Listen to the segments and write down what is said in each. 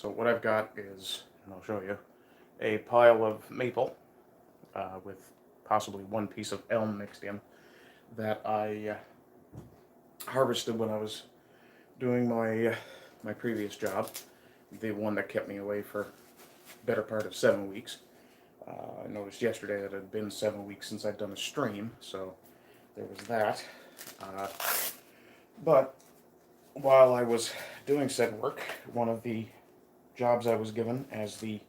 So what I've got is, and I'll show you, a pile of maple with possibly one piece of elm mixed in that I harvested when I was doing my previous job, the one that kept me away for better part of 7 weeks. I noticed yesterday that it had been 7 weeks since I'd done a stream, so there was that. But while I was doing said work, one of the jobs I was given as the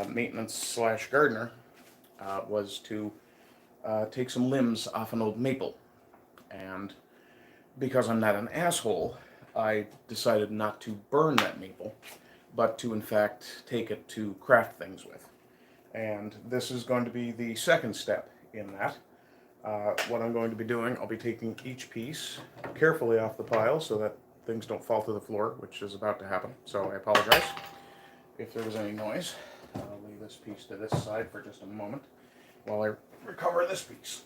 maintenance slash gardener was to take some limbs off an old maple. And because I'm not an asshole, I decided not to burn that maple, but to in fact take it to craft things with. And this is going to be the second step in that. What I'm going to be doing, I'll be taking each piece carefully off the pile so that things don't fall to the floor, which is about to happen. So I apologize if there was any noise. I'll leave this piece to this side for just a moment while I recover this piece.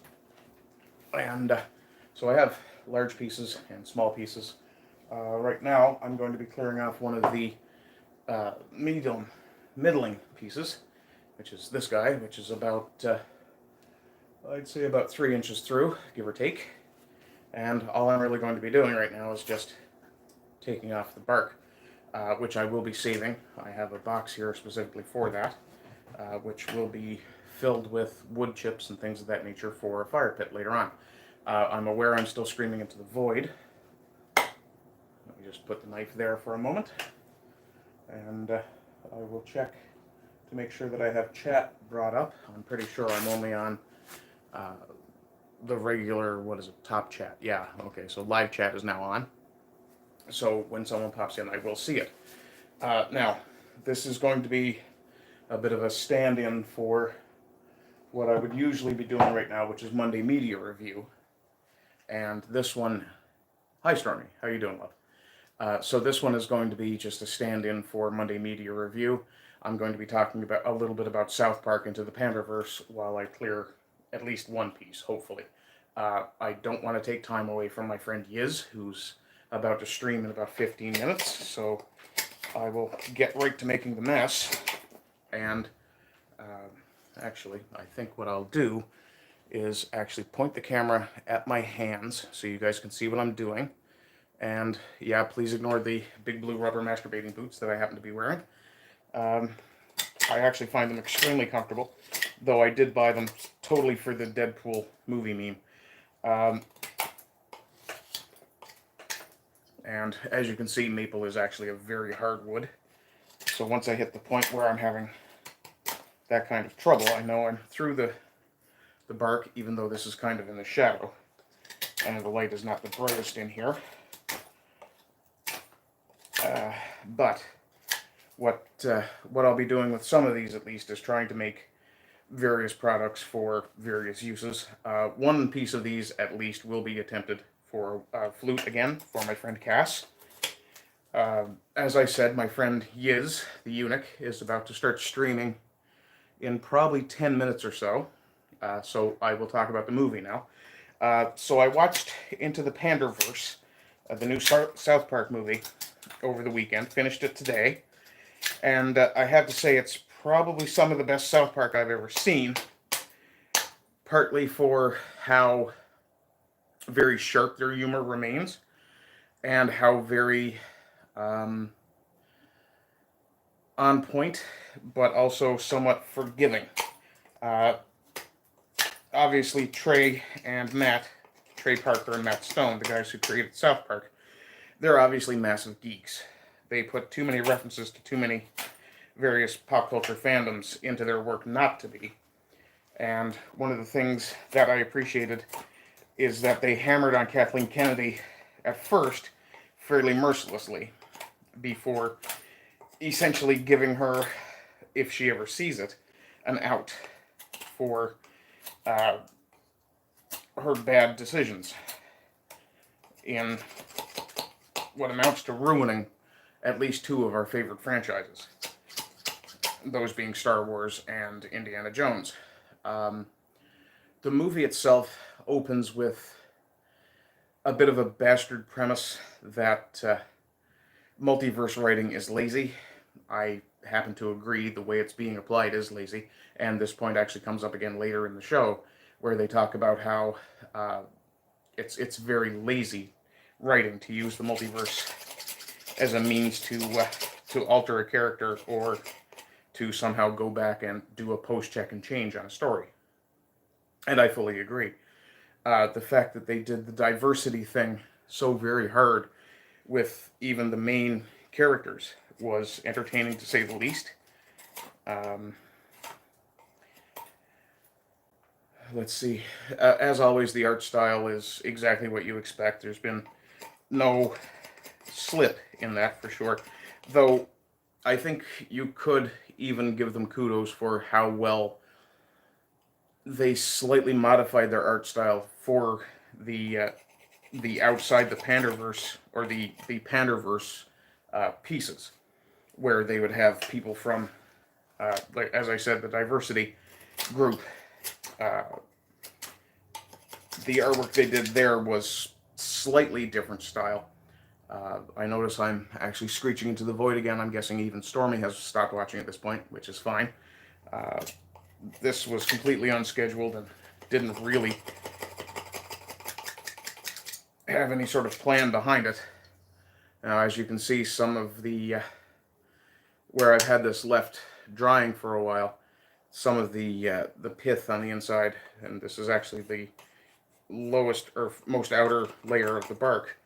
And so I have large pieces and small pieces. Right now I'm going to be clearing off one of the middling pieces, which is this guy, which is about, I'd say about 3 inches through, give or take. And all I'm really going to be doing right now is just taking off the bark, which I will be saving. I have a box here specifically for that, which will be filled with wood chips and things of that nature for a fire pit later on. I'm aware I'm still screaming into the void. Let me just put the knife there for a moment, and I will check to make sure that I have chat brought up. I'm pretty sure I'm only on the regular, what is it, top chat. Yeah, okay, so live chat is now on. So when someone pops in, I will see it. Now, this is going to be a bit of a stand-in for what I would usually be doing right now, which is Monday Media Review. And this one, hi Stormy, how you doing, love? So this one is going to be just a stand-in for Monday Media Review. I'm going to be talking about a little bit about South Park Into the Panderverse while I clear at least one piece, hopefully. I don't want to take time away from my friend Yiz, who's about to stream in about 15 minutes, so I will get right to making the mess. And actually, I think what I'll do is actually point the camera at my hands so you guys can see what I'm doing. And yeah, please ignore the big blue rubber masturbating boots that I happen to be wearing. I actually find them extremely comfortable, though I did buy them totally for the Deadpool movie meme. And as you can see, maple is actually a very hard wood. So once I hit the point where I'm having that kind of trouble, I know I'm through the bark, even though this is kind of in the shadow. And the light is not the brightest in here. But what I'll be doing with some of these, at least, is trying to make various products for various uses. One piece of these, at least, will be attempted for flute again, for my friend Cass. As I said, my friend Yiz, the eunuch, is about to start streaming in probably 10 minutes or so. So I will talk about the movie now. So I watched Into the Panderverse, the new South Park movie, over the weekend. Finished it today. And I have to say it's probably some of the best South Park I've ever seen. Partly for how very sharp their humor remains, and how very on point, but also somewhat forgiving. Obviously, Trey Parker and Matt Stone, the guys who created South Park, they're obviously massive geeks. They put too many references to too many various pop culture fandoms into their work not to be. And one of the things that I appreciated is that they hammered on Kathleen Kennedy at first fairly mercilessly before essentially giving her, if she ever sees it, an out for her bad decisions in what amounts to ruining at least two of our favorite franchises, those being Star Wars and Indiana Jones. The movie itself opens with a bit of a bastard premise that multiverse writing is lazy. I happen to agree the way it's being applied is lazy, and this point actually comes up again later in the show, where they talk about how it's very lazy writing to use the multiverse as a means to alter a character or to somehow go back and do a post-check and change on a story. And I fully agree. The fact that they did the diversity thing so very hard with even the main characters was entertaining, to say the least. Let's see. As always, the art style is exactly what you expect. There's been no slip in that, for sure. Though, I think you could even give them kudos for how well they slightly modified their art style for the outside the Panderverse, or the Panderverse pieces, where they would have people from, like, as I said, the diversity group. The artwork they did there was slightly different style. I notice I'm actually screeching into the void again. I'm guessing even Stormy has stopped watching at this point, which is fine. This was completely unscheduled and didn't really have any sort of plan behind it. Now, as you can see, some of the where I've had this left drying for a while, some of the pith on the inside, and this is actually the lowest or most outer layer of the bark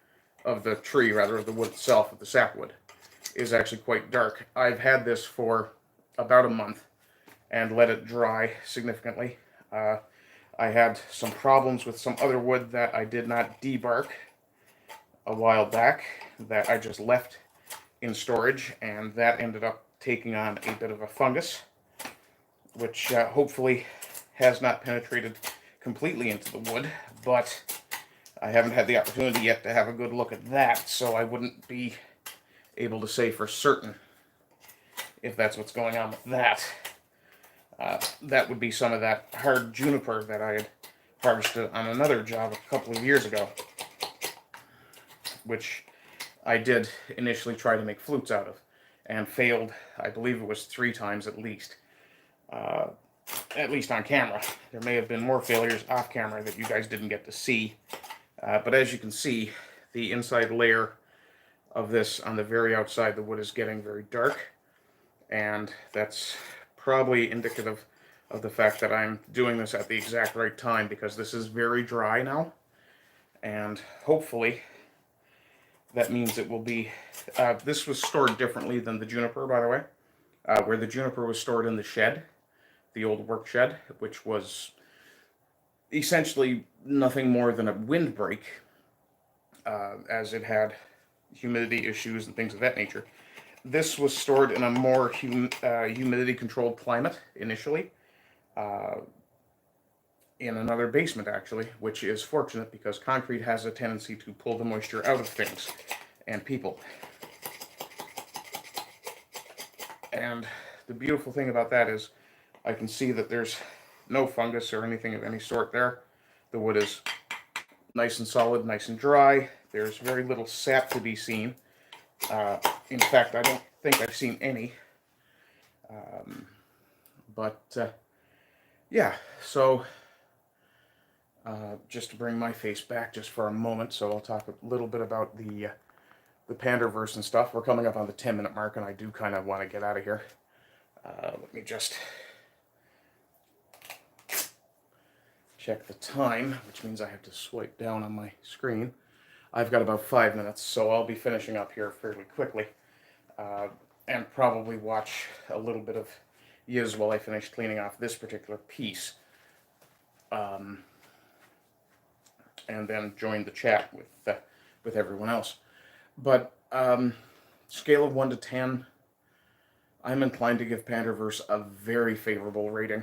of the tree, rather, of the wood itself, of the sapwood, is actually quite dark. I've had this for about a month and let it dry significantly. I had some problems with some other wood that I did not debark a while back that I just left in storage, and that ended up taking on a bit of a fungus, which hopefully has not penetrated completely into the wood, but I haven't had the opportunity yet to have a good look at that, so I wouldn't be able to say for certain if that's what's going on with that. That would be some of that hard juniper that I had harvested on another job a couple of years ago, which I did initially try to make flutes out of, and failed, I believe it was 3 times at least on camera. There may have been more failures off camera that you guys didn't get to see, but as you can see, the inside layer of this on the very outside, the wood is getting very dark, and that's probably indicative of the fact that I'm doing this at the exact right time, because this is very dry now, and hopefully that means it will be... this was stored differently than the juniper, by the way, where the juniper was stored in the shed, the old work shed, which was essentially nothing more than a windbreak, as it had humidity issues and things of that nature. This was stored in a more humidity-controlled climate initially, in another basement, actually, which is fortunate because concrete has a tendency to pull the moisture out of things and people. And the beautiful thing about that is I can see that there's no fungus or anything of any sort there. The wood is nice and solid, nice and dry. There's very little sap to be seen. In fact, I don't think I've seen any. Yeah, so just to bring my face back just for a moment, so I'll talk a little bit about the Panderverse and stuff. We're coming up on the 10-minute mark, and I do kind of want to get out of here. Let me just check the time, which means I have to swipe down on my screen. I've got about 5 minutes, so I'll be finishing up here fairly quickly, and probably watch a little bit of Yiz while I finish cleaning off this particular piece, and then join the chat with everyone else. But scale of 1 to 10, I'm inclined to give Panderverse a very favorable rating,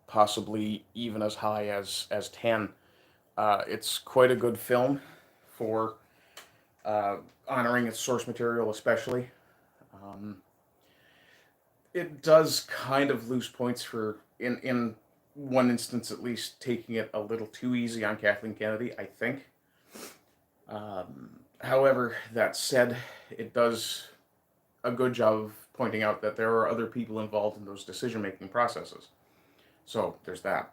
possibly even as high as 10. It's quite a good film for honoring its source material, especially. It does kind of lose points for, in one instance at least, taking it a little too easy on Kathleen Kennedy, I think. However, that said, it does a good job of pointing out that there are other people involved in those decision-making processes. So there's that.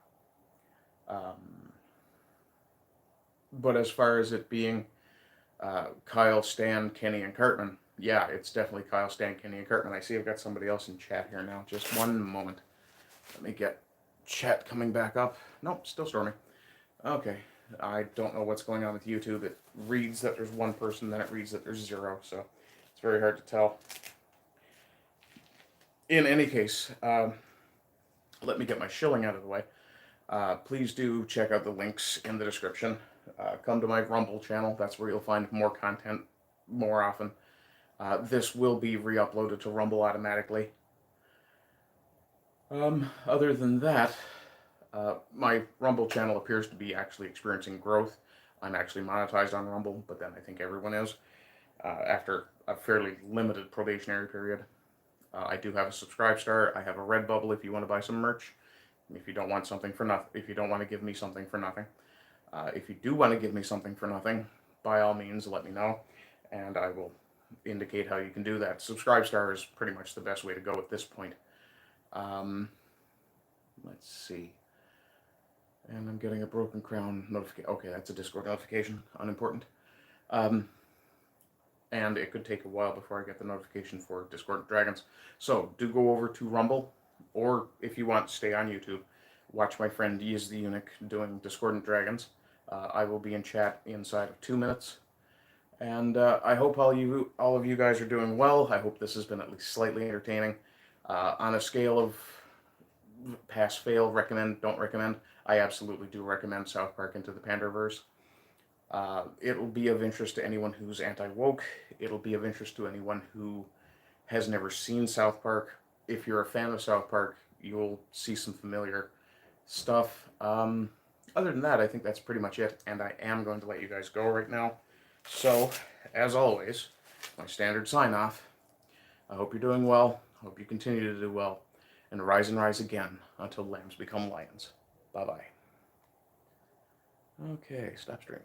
But as far as it being Kyle, Stan, Kenny, and Cartman, yeah, it's definitely Kyle, Stan, Kenny, and Cartman. I see I've got somebody else in chat here now. Just one moment. Let me get chat coming back up. Nope, still storming. Okay, I don't know what's going on with YouTube. It reads that there's one person, then it reads that there's 0, so it's very hard to tell. In any case, let me get my shilling out of the way. Please do check out the links in the description. Come to my Rumble channel. That's where you'll find more content more often. This will be re-uploaded to Rumble automatically. Other than that, my Rumble channel appears to be actually experiencing growth. I'm actually monetized on Rumble, but then I think everyone is, after a fairly limited probationary period. I do have a subscribe star. I have a Redbubble if you want to buy some merch. If you don't want something for nothing, if you don't want to give me something for nothing. If you do want to give me something for nothing, by all means, let me know, and I will indicate how you can do that. Subscribe star is pretty much the best way to go at this point. Let's see. And I'm getting a broken crown notification. Okay, that's a Discord notification. Unimportant. And it could take a while before I get the notification for Discordant Dragons. So, do go over to Rumble, or if you want, stay on YouTube. Watch my friend Yiz the Eunuch doing Discordant Dragons. I will be in chat inside of 2 minutes. And I hope all of you guys are doing well. I hope this has been at least slightly entertaining. On a scale of pass, fail, recommend, don't recommend, I absolutely do recommend South Park Into the Panderverse. It'll be of interest to anyone who's anti-woke. It'll be of interest to anyone who has never seen South Park. If you're a fan of South Park, you'll see some familiar stuff. Other than that, I think that's pretty much it, and I am going to let you guys go right now. So, as always, my standard sign-off. I hope you're doing well. I hope you continue to do well. And rise and rise again until lambs become lions. Bye-bye. Okay, stop streaming.